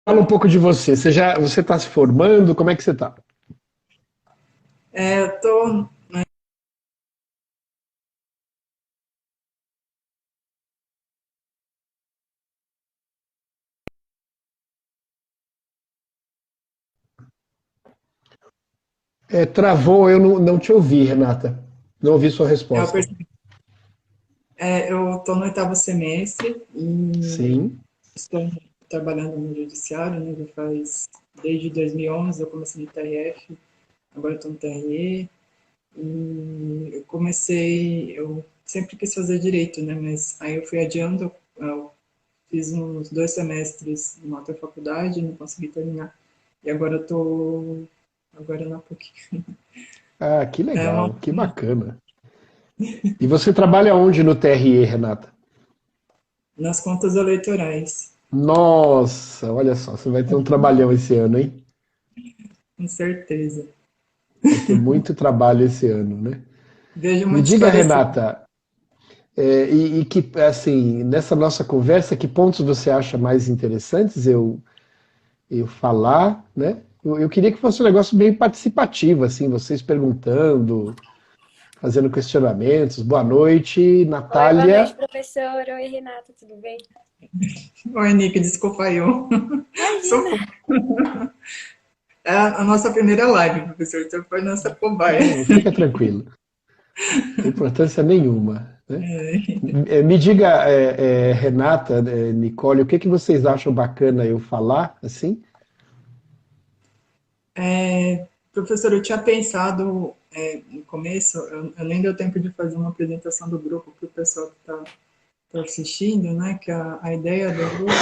Fala um pouco de você. Você está se formando? Como é que você está? Eu tô Travou, eu não te ouvi, Renata. Não ouvi sua é, eu resposta. percebi- eu tô no oitavo semestre e Sim. estou trabalhando no judiciário, né? Já faz desde 2011 eu comecei no TRF, agora estou no TRE e eu sempre quis fazer direito, né? Mas aí eu fui adiando, eu fiz uns 2 semestres numa outra faculdade, não consegui terminar e agora eu tô agora na PUC. Ah, que É uma, legal, que bacana. E você trabalha onde no TRE, Renata? nas contas eleitorais, Nossa, olha só, você vai ter um trabalhão esse ano, hein? com certeza. Vai ter muito trabalho esse ano, né? Vejo Me muitos diga, parecidos. Renata, e que, assim, nessa nossa conversa, que pontos você acha mais interessantes eu falar, né? Eu queria que fosse um negócio bem participativo, assim, vocês perguntando, fazendo questionamentos. Boa noite, Oi, boa noite, Natália. professor. Oi, Renata, tudo bem? Oi, Nick, desculpa eu. Sou Imagina! fã. É a nossa primeira live, professor. Você foi nossa cobaia. Não, fica tranquilo, não tem importância nenhuma, né? É, Me diga, Renata, Nicole, o que que vocês acham bacana eu falar, assim? professor, eu tinha pensado no começo, eu nem deu tempo de fazer uma apresentação do grupo para o pessoal que está assistindo, né? Que a ideia do grupo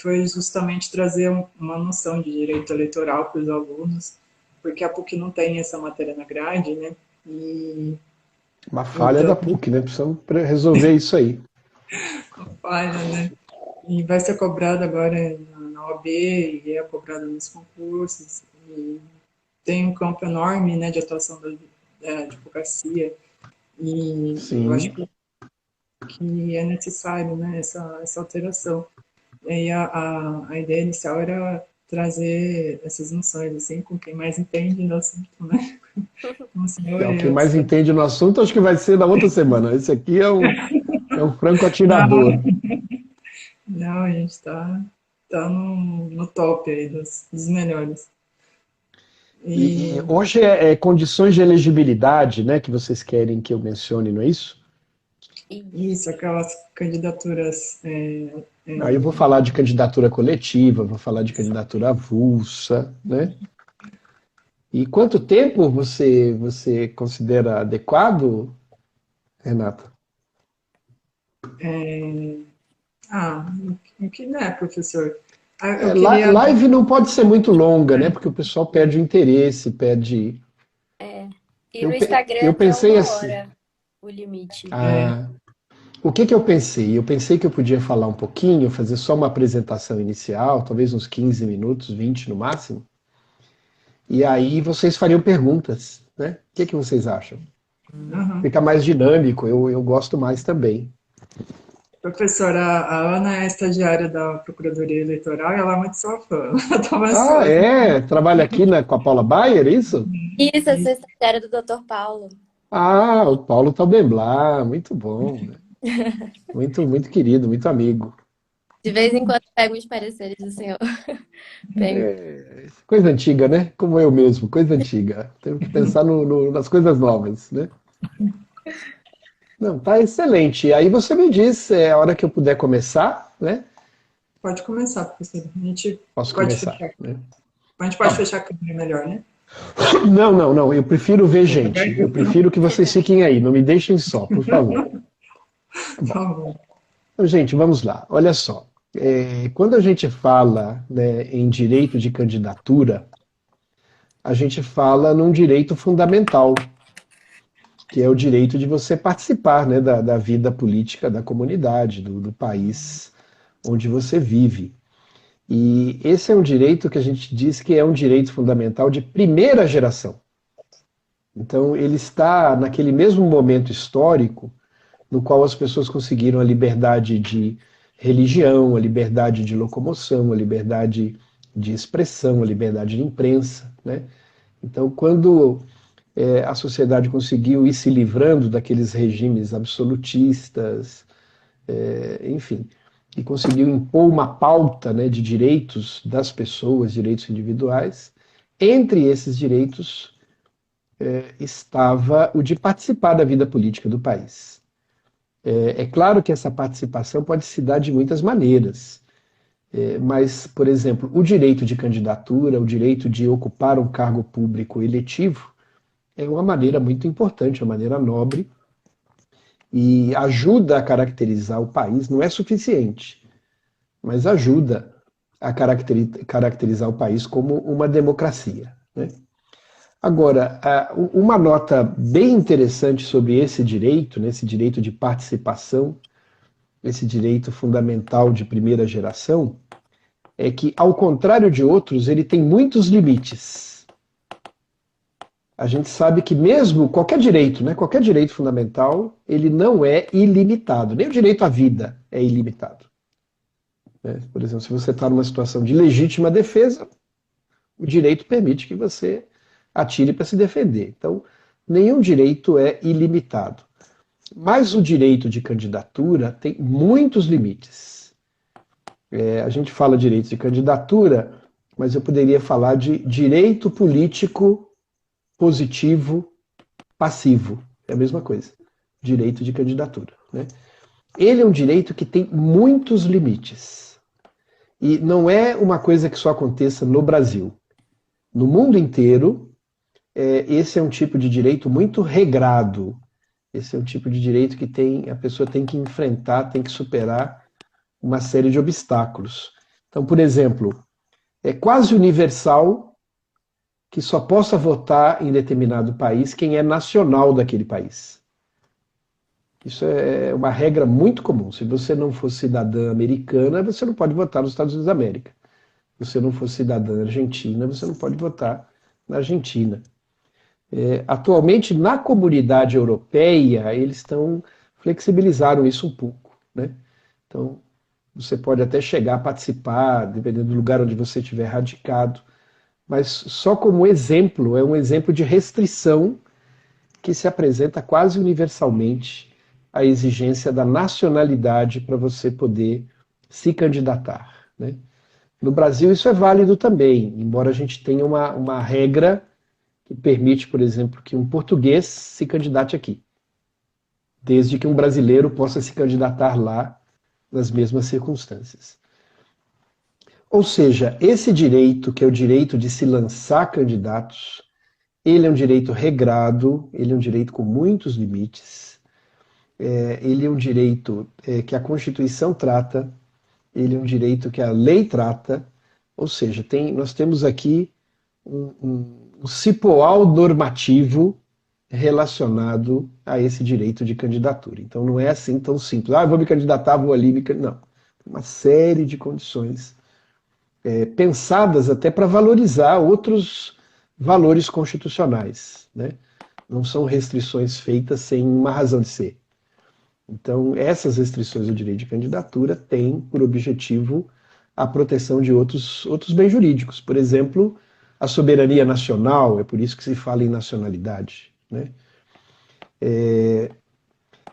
foi justamente trazer uma noção de direito eleitoral para os alunos, porque a PUC não tem essa matéria na grade, né? E Uma falha então, da PUC, né? Precisamos resolver isso aí. falha, né? E vai ser cobrado agora na OAB e é cobrado nos concursos. E tem um campo enorme, né, de atuação da advocacia e eu acho Sim. que é necessário, né, essa alteração. E aí a ideia inicial era trazer essas noções assim com quem mais entende do assunto, né, como o senhor Não, e quem eu. mais entende no assunto, acho que vai ser na outra semana. Esse aqui é um franco Não, atirador. não, a gente tá no top aí dos melhores. E E hoje é condições de elegibilidade, né, que vocês querem que eu mencione, não é isso? isso, Isso. aquelas candidaturas. Aí eu vou falar de candidatura coletiva, vou falar de candidatura avulsa, né? E quanto tempo você considera adequado, Renata? Ah, o que não é, professor? Eu queria. Live não pode ser muito longa, né? Porque o pessoal perde o interesse, perde. É. E no Eu Instagram é pensei uma assim. hora o limite. Ah, o que que eu pensei? Eu pensei que eu podia falar um pouquinho, fazer só uma apresentação inicial, talvez uns 15 minutos, 20 no máximo. E aí vocês fariam perguntas, né? O que que vocês acham? Aham. Fica mais dinâmico, eu gosto mais também. Professora, a Ana é estagiária da Procuradoria Eleitoral e ela é muito sua fã. Ela tava Ah, ansiosa. é? Trabalha aqui com a Paula Baier, é isso? Isso, a secretária do Dr. Paulo. Ah, o Paulo Taubemblá, muito bom, né? Muito, muito querido, muito amigo. De vez em quando pego os pareceres do senhor. Pego. Coisa antiga, né? Como eu mesmo, coisa antiga. Temos que pensar nas coisas novas, né? Não, tá excelente. Aí você me diz, a hora que eu puder começar, né? Pode começar, professora. A gente Posso pode começar, fechar. né? A gente Tá pode bom. fechar a câmera melhor, né? Não, não, não. Eu prefiro ver gente. Eu prefiro que vocês fiquem aí. Não me deixem só, por favor. Tá bom. Tá bom. Então, gente, vamos lá. Olha só. Quando a gente fala, né, em direito de candidatura, a gente fala num direito fundamental, que é o direito de você participar, né, da vida política da comunidade, do país onde você vive. E esse é um direito que a gente diz que é um direito fundamental de primeira geração. Então, ele está naquele mesmo momento histórico no qual as pessoas conseguiram a liberdade de religião, a liberdade de locomoção, a liberdade de expressão, a liberdade de imprensa, né? Então, quando a sociedade conseguiu ir se livrando daqueles regimes absolutistas, enfim, e conseguiu impor uma pauta, né, de direitos das pessoas, direitos individuais, entre esses direitos estava o de participar da vida política do país. É claro que essa participação pode se dar de muitas maneiras, mas, por exemplo, o direito de candidatura, o direito de ocupar um cargo público eletivo, é uma maneira muito importante, uma maneira nobre, e ajuda a caracterizar o país, não é suficiente, mas ajuda a caracterizar o país como uma democracia, né? Agora, uma nota bem interessante sobre esse direito, né, esse direito de participação, esse direito fundamental de primeira geração, é que, ao contrário de outros, ele tem muitos limites. A gente sabe que mesmo qualquer direito, né, qualquer direito fundamental, ele não é ilimitado. Nem o direito à vida é ilimitado. Por exemplo, se você está numa situação de legítima defesa, o direito permite que você atire para se defender. Então, nenhum direito é ilimitado. Mas o direito de candidatura tem muitos limites. A gente fala direito de candidatura, mas eu poderia falar de direito político positivo passivo. É a mesma coisa. Direito de candidatura, né? Ele é um direito que tem muitos limites. E não é uma coisa que só aconteça no Brasil. No mundo inteiro, esse é um tipo de direito muito regrado. Esse é um tipo de direito que a pessoa tem que enfrentar, tem que superar uma série de obstáculos. Então, por exemplo, é quase universal que só possa votar em determinado país quem é nacional daquele país. Isso é uma regra muito comum. Se você não for cidadã americana, você não pode votar nos Estados Unidos da América. Se você não for cidadã argentina, você não pode votar na Argentina. Atualmente, na comunidade europeia, eles flexibilizaram isso um pouco, né? Então, você pode até chegar a participar, dependendo do lugar onde você estiver radicado, mas só como exemplo, é um exemplo de restrição que se apresenta quase universalmente a exigência da nacionalidade para você poder se candidatar, né? No Brasil isso é válido também, embora a gente tenha uma regra que permite, por exemplo, que um português se candidate aqui, desde que um brasileiro possa se candidatar lá nas mesmas circunstâncias. Ou seja, esse direito, que é o direito de se lançar candidatos, ele é um direito regrado, ele é um direito com muitos limites, ele é um direito que a Constituição trata, ele é um direito que a lei trata, ou seja, nós temos aqui um cipoal normativo relacionado a esse direito de candidatura. Então não é assim tão simples. Eu vou me candidatar, vou ali me candidatar. Não. Uma série de condições pensadas até para valorizar outros valores constitucionais, né? Não são restrições feitas sem uma razão de ser. Então, essas restrições ao direito de candidatura têm por objetivo a proteção de outros bens jurídicos. Por exemplo, a soberania nacional, é por isso que se fala em nacionalidade, né?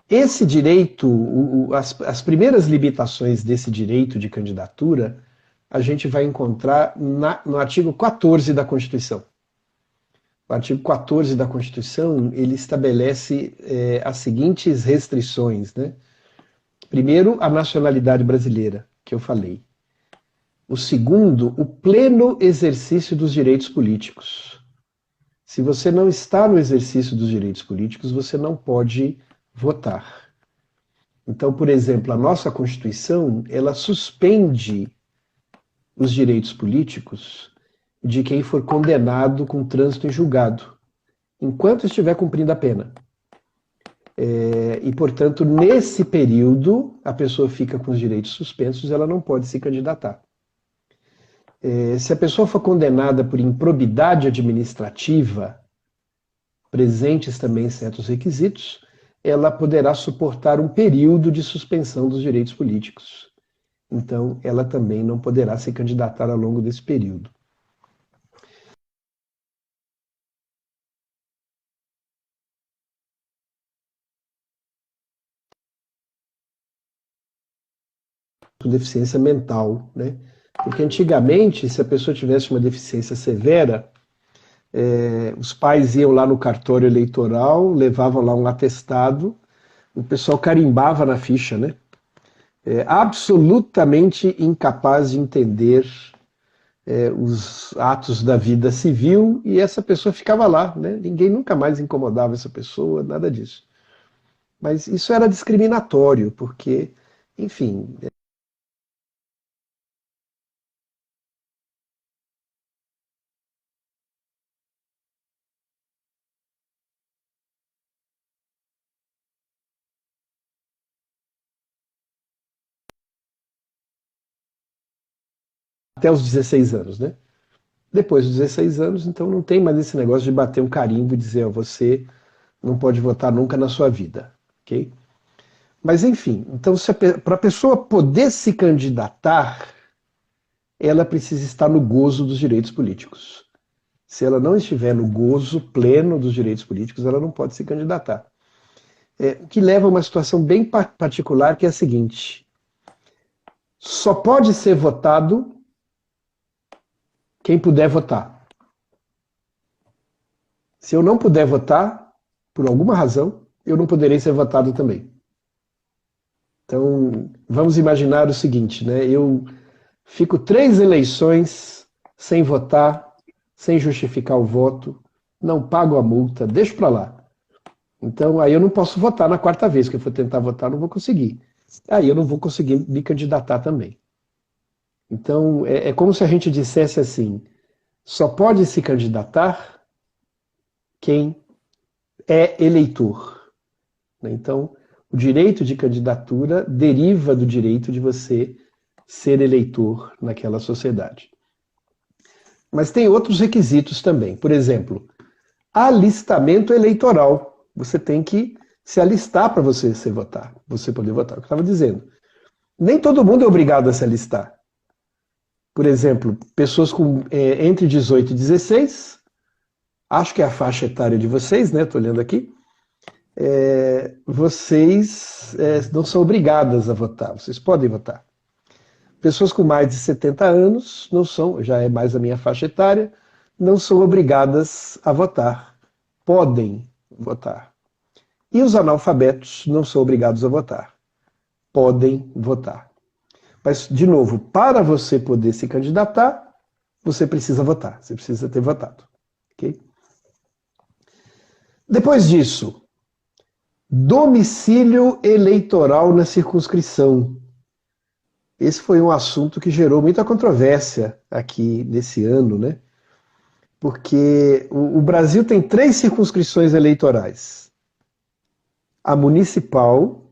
Esse direito, as primeiras limitações desse direito de candidatura, a gente vai encontrar no artigo 14 da Constituição. O artigo 14 da Constituição, ele estabelece as seguintes restrições, né? Primeiro, a nacionalidade brasileira, que eu falei. O segundo, o pleno exercício dos direitos políticos. Se você não está no exercício dos direitos políticos, você não pode votar. Então, por exemplo, a nossa Constituição, ela suspende os direitos políticos de quem for condenado com trânsito em julgado, enquanto estiver cumprindo a pena. E, portanto, nesse período, a pessoa fica com os direitos suspensos, ela não pode se candidatar. Se a pessoa for condenada por improbidade administrativa, presentes também certos requisitos, ela poderá suportar um período de suspensão dos direitos políticos. então ela também não poderá se candidatar ao longo desse período. Deficiência mental, né? Porque antigamente, se a pessoa tivesse uma deficiência severa, os pais iam lá no cartório eleitoral, levavam lá um atestado, o pessoal carimbava na ficha, né? Absolutamente incapaz de entender os atos da vida civil, e essa pessoa ficava lá, né? Ninguém nunca mais incomodava essa pessoa, nada disso. Mas isso era discriminatório, porque, enfim, até os 16 anos, né? Depois dos 16 anos, então não tem mais esse negócio de bater um carimbo e dizer, ó, você não pode votar nunca na sua vida, ok? Mas enfim, então para a pessoa poder se candidatar, ela precisa estar no gozo dos direitos políticos. Se ela não estiver no gozo pleno dos direitos políticos, ela não pode se candidatar. O que leva a uma situação bem particular, que é a seguinte: só pode ser votado quem puder votar. Se eu não puder votar, por alguma razão, eu não poderei ser votado também. Então, vamos imaginar o seguinte, né? Eu fico 3 eleições sem votar, sem justificar o voto, não pago a multa, deixo para lá. Então, aí eu não posso votar na 4ª vez que eu for tentar votar, não vou conseguir. Aí eu não vou conseguir me candidatar também. Então, é como se a gente dissesse assim, só pode se candidatar quem é eleitor. Então, o direito de candidatura deriva do direito de você ser eleitor naquela sociedade. Mas tem outros requisitos também. Por exemplo, alistamento eleitoral. Você tem que se alistar para você poder votar. É o que eu estava dizendo. Nem todo mundo é obrigado a se alistar. Por exemplo, pessoas com entre 18 e 16, acho que é a faixa etária de vocês, né? Estou olhando aqui. Vocês não são obrigadas a votar, vocês podem votar. Pessoas com mais de 70 anos não são, já é mais a minha faixa etária, não são obrigadas a votar, podem votar. E os analfabetos não são obrigados a votar, podem votar. Mas, de novo, para você poder se candidatar, você precisa votar, você precisa ter votado. Okay? Depois disso, domicílio eleitoral na circunscrição. Esse foi um assunto que gerou muita controvérsia aqui nesse ano, né? Porque o Brasil tem 3 circunscrições eleitorais: a municipal,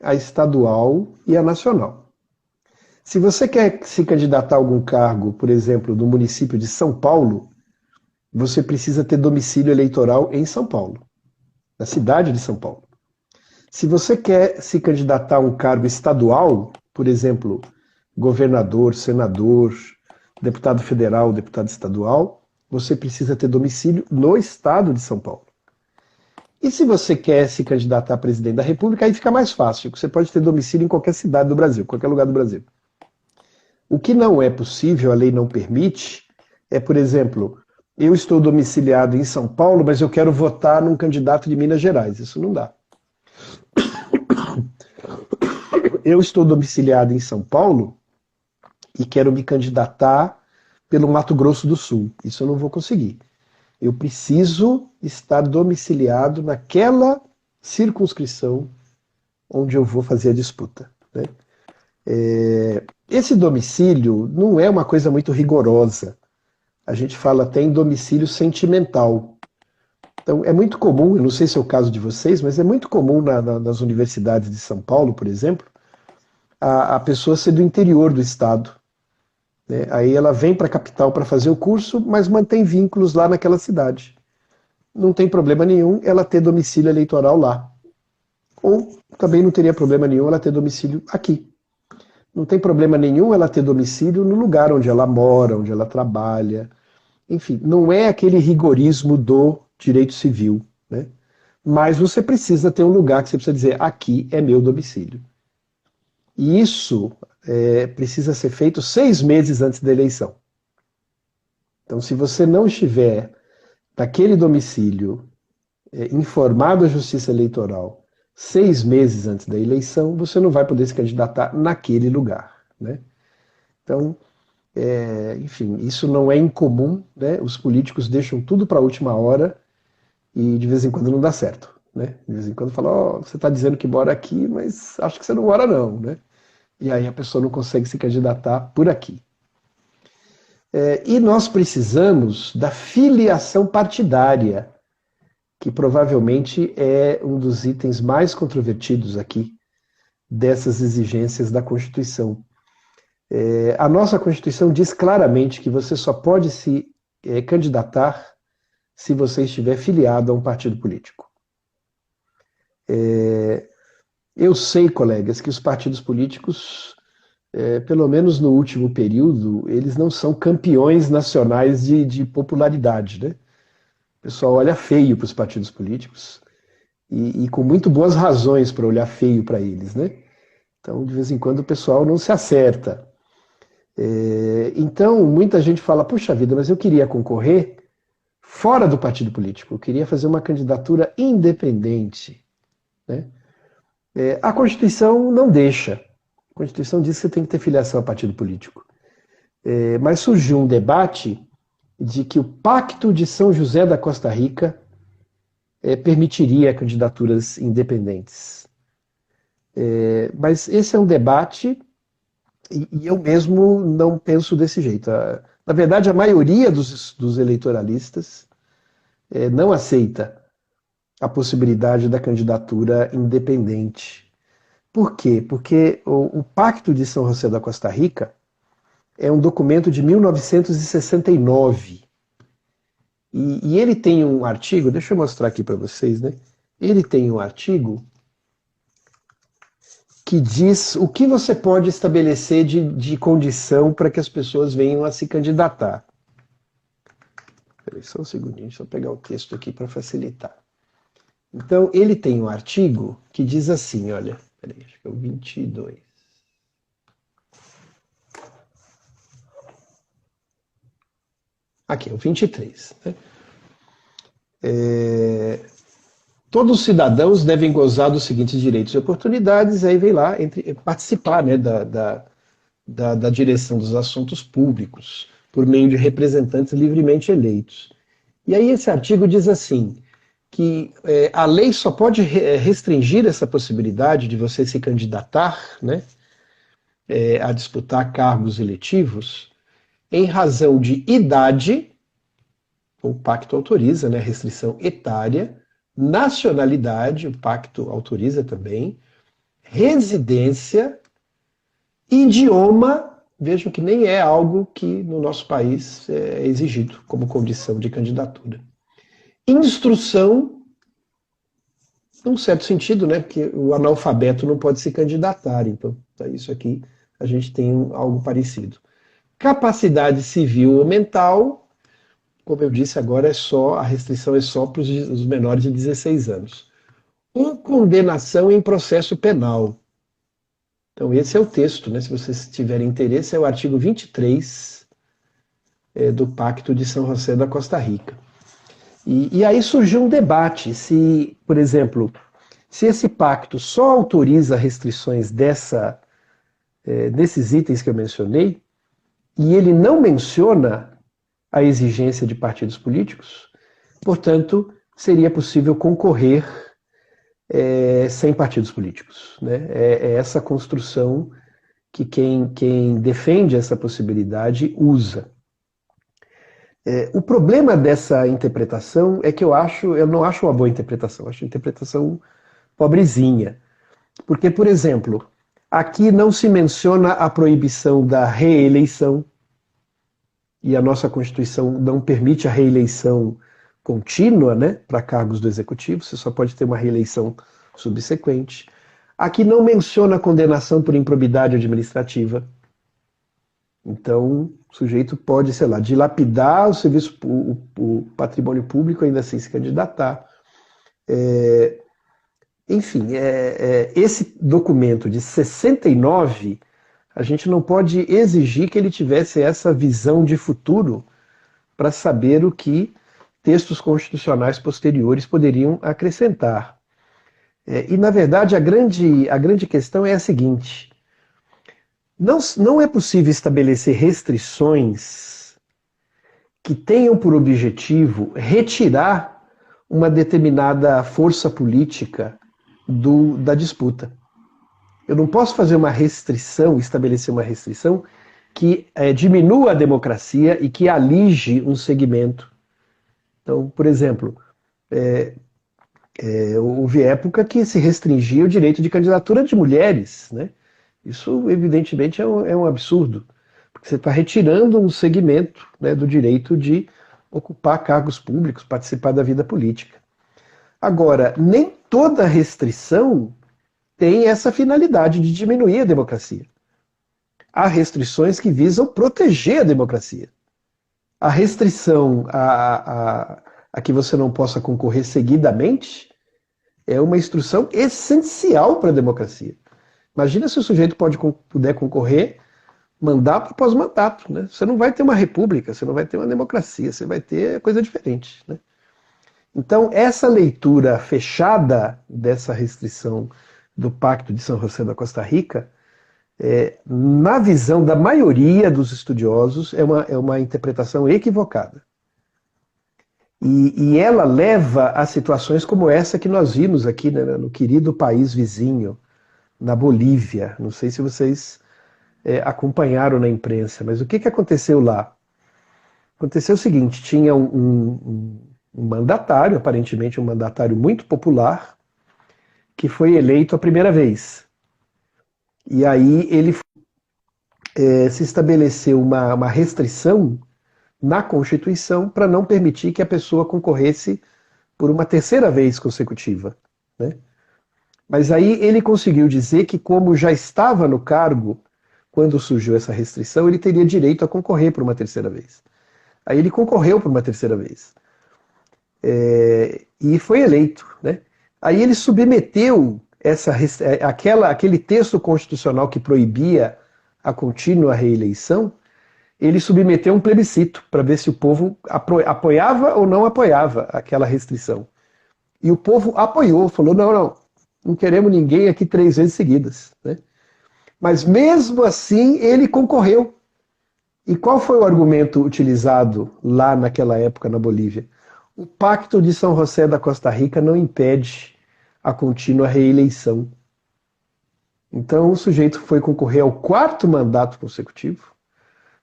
a estadual e a nacional. Se você quer se candidatar a algum cargo, por exemplo, no município de São Paulo, você precisa ter domicílio eleitoral em São Paulo, na cidade de São Paulo. Se você quer se candidatar a um cargo estadual, por exemplo, governador, senador, deputado federal, deputado estadual, você precisa ter domicílio no estado de São Paulo. E se você quer se candidatar a presidente da República, aí fica mais fácil. Você pode ter domicílio em qualquer cidade do Brasil, qualquer lugar do Brasil. O que não é possível, a lei não permite, é, por exemplo, eu estou domiciliado em São Paulo, mas eu quero votar num candidato de Minas Gerais. Isso não dá. Eu estou domiciliado em São Paulo e quero me candidatar pelo Mato Grosso do Sul. Isso eu não vou conseguir. Eu preciso estar domiciliado naquela circunscrição onde eu vou fazer a disputa, né? Esse domicílio não é uma coisa muito rigorosa. A gente fala até em domicílio sentimental. Então é muito comum, eu não sei se é o caso de vocês, mas é muito comum nas universidades de São Paulo, por exemplo, a pessoa ser do interior do estado. Né? Aí ela vem para a capital para fazer o curso, mas mantém vínculos lá naquela cidade. Não tem problema nenhum ela ter domicílio eleitoral lá. Ou também não teria problema nenhum ela ter domicílio aqui. Não tem problema nenhum ela ter domicílio no lugar onde ela mora, onde ela trabalha. Enfim, não é aquele rigorismo do direito civil, né? Mas você precisa ter um lugar que você precisa dizer, aqui é meu domicílio. E isso precisa ser feito 6 meses antes da eleição. Então, se você não estiver naquele domicílio informado à Justiça Eleitoral 6 meses antes da eleição, você não vai poder se candidatar naquele lugar, né? Então, enfim, isso não é incomum, né? Os políticos deixam tudo para a última hora e de vez em quando não dá certo, né? De vez em quando falam, você está dizendo que mora aqui, mas acho que você não mora não, né? E aí a pessoa não consegue se candidatar por aqui. E nós precisamos da filiação partidária, que provavelmente é um dos itens mais controvertidos aqui dessas exigências da Constituição. A nossa Constituição diz claramente que você só pode se candidatar se você estiver filiado a um partido político. Eu sei, colegas, que os partidos políticos, pelo menos no último período, eles não são campeões nacionais de popularidade, né? O pessoal olha feio para os partidos políticos e com muito boas razões para olhar feio para eles, né? Então, de vez em quando, o pessoal não se acerta. Então, muita gente fala, puxa vida, mas eu queria concorrer fora do partido político, eu queria fazer uma candidatura independente, né? A Constituição não deixa. A Constituição diz que você tem que ter filiação a partido político. Mas surgiu um debate de que o Pacto de São José da Costa Rica permitiria candidaturas independentes. Mas esse é um debate e eu mesmo não penso desse jeito. Na verdade, a maioria dos eleitoralistas não aceita a possibilidade da candidatura independente. Por quê? Porque o Pacto de São José da Costa Rica é um documento de 1969. E ele tem um artigo, deixa eu mostrar aqui para vocês, né? Ele tem um artigo que diz o que você pode estabelecer de condição para que as pessoas venham a se candidatar. Espera aí, só um segundinho, deixa eu pegar o texto aqui para facilitar. Então, ele tem um artigo que diz assim, olha, peraí, acho que é o 22. Aqui, o 23. Né? Todos os cidadãos devem gozar dos seguintes direitos e oportunidades, aí vem lá, participar, né, da direção dos assuntos públicos, por meio de representantes livremente eleitos. E aí esse artigo diz assim, que a lei só pode restringir essa possibilidade de você se candidatar, né, a disputar cargos eletivos em razão de idade, o pacto autoriza, né, restrição etária, nacionalidade, o pacto autoriza também, residência, idioma, vejam que nem é algo que no nosso país é exigido como condição de candidatura. Instrução, num certo sentido, né, porque o analfabeto não pode se candidatar, então, isso aqui a gente tem algo parecido. Capacidade civil ou mental, como eu disse, agora a restrição é só para os menores de 16 anos. Ou condenação em processo penal. Então esse é o texto, né? Se vocês tiverem interesse, é o artigo 23 do Pacto de São José da Costa Rica. E aí surgiu um debate se, por exemplo, se esse pacto só autoriza restrições desses itens que eu mencionei, e ele não menciona a exigência de partidos políticos, portanto, seria possível concorrer sem partidos políticos. Né? É essa construção que quem defende essa possibilidade usa. O problema dessa interpretação é que eu não acho uma boa interpretação, acho uma interpretação pobrezinha. Porque, por exemplo, aqui não se menciona a proibição da reeleição, e a nossa Constituição não permite a reeleição contínua, né, para cargos do Executivo, você só pode ter uma reeleição subsequente. Aqui não menciona condenação por improbidade administrativa. Então, o sujeito pode, sei lá, dilapidar o serviço, o patrimônio público, ainda assim se candidatar. Enfim, esse documento de 69, a gente não pode exigir que ele tivesse essa visão de futuro para saber o que textos constitucionais posteriores poderiam acrescentar. E, na verdade, a grande questão é a seguinte: não é possível estabelecer restrições que tenham por objetivo retirar uma determinada força política da disputa. Eu não posso fazer uma restrição, estabelecer uma restrição que diminua a democracia e que alige um segmento. Então, por exemplo, houve época que se restringia o direito de candidatura de mulheres, né? Isso, evidentemente, é um absurdo, porque você está retirando um segmento, né, do direito de ocupar cargos públicos, participar da vida política. Agora, nem toda restrição tem essa finalidade de diminuir a democracia. Há restrições que visam proteger a democracia. A restrição a que você não possa concorrer seguidamente é uma instrução essencial para a democracia. Imagina se o sujeito puder concorrer mandato após mandato, né? Você não vai ter uma república, você não vai ter uma democracia, você vai ter coisa diferente, né? Então, essa leitura fechada dessa restrição do Pacto de São José da Costa Rica, na visão da maioria dos estudiosos, é uma interpretação equivocada. E ela leva a situações como essa que nós vimos aqui, né, no querido país vizinho, na Bolívia. Não sei se vocês acompanharam na imprensa, mas o que aconteceu lá? Aconteceu o seguinte: tinha um mandatário, aparentemente um mandatário muito popular, que foi eleito a primeira vez. E aí ele se estabeleceu uma restrição na Constituição para não permitir que a pessoa concorresse por uma terceira vez consecutiva, né? Mas aí ele conseguiu dizer que, como já estava no cargo quando surgiu essa restrição, ele teria direito a concorrer por uma terceira vez. Aí ele concorreu por uma terceira vez. E foi eleito, né? Aí ele submeteu aquele texto constitucional que proibia a contínua reeleição, ele submeteu um plebiscito para ver se o povo apoiava ou não apoiava aquela restrição. E o povo apoiou, falou: não queremos ninguém aqui 3 vezes seguidas, né? Mas mesmo assim ele concorreu. E qual foi o argumento utilizado lá naquela época na Bolívia? O Pacto de São José da Costa Rica não impede a contínua reeleição. Então o sujeito foi concorrer ao 4º mandato consecutivo,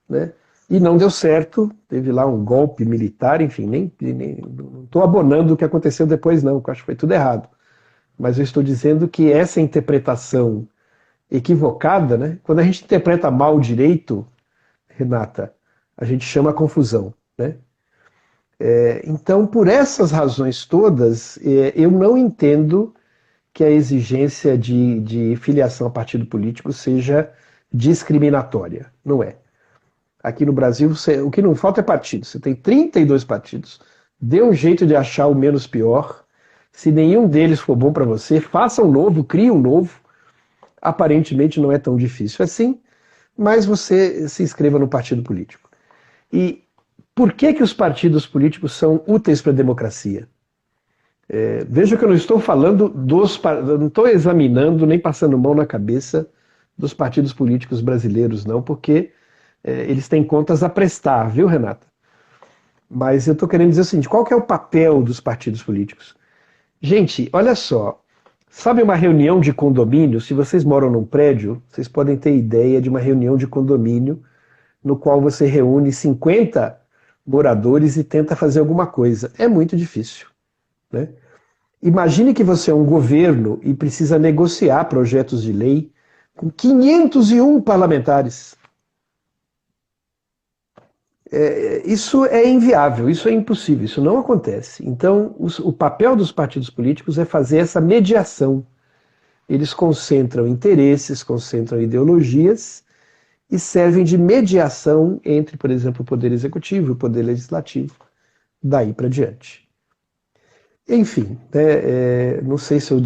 né? E não deu certo, teve lá um golpe militar, enfim, não estou abonando o que aconteceu depois não, porque eu acho que foi tudo errado. Mas eu estou dizendo que essa interpretação equivocada, né? Quando a gente interpreta mal o direito, Renata, a gente chama a confusão, né? Então, por essas razões todas, eu não entendo que a exigência de filiação a partido político seja discriminatória. Não é. Aqui no Brasil, o que não falta é partido. Você tem 32 partidos, dê um jeito de achar o menos pior. Se nenhum deles for bom para você, faça um novo, crie um novo. Aparentemente não é tão difícil assim, mas você se inscreva no partido político. E por que os partidos políticos são úteis para a democracia? Veja que eu não estou falando não estou examinando nem passando mão na cabeça dos partidos políticos brasileiros, não, porque eles têm contas a prestar, viu, Renata? Mas eu estou querendo dizer o seguinte: qual que é o papel dos partidos políticos? Gente, olha só, sabe uma reunião de condomínio? Se vocês moram num prédio, vocês podem ter ideia de uma reunião de condomínio no qual você reúne 50 moradores e tenta fazer alguma coisa. É muito difícil, né? Imagine que você é um governo e precisa negociar projetos de lei com 501 parlamentares. Isso é inviável, isso é impossível, isso não acontece. Então, o papel dos partidos políticos é fazer essa mediação Eles concentram interesses, concentram ideologias e servem de mediação entre, por exemplo, o poder executivo e o poder legislativo, daí para diante. Enfim, não sei se eu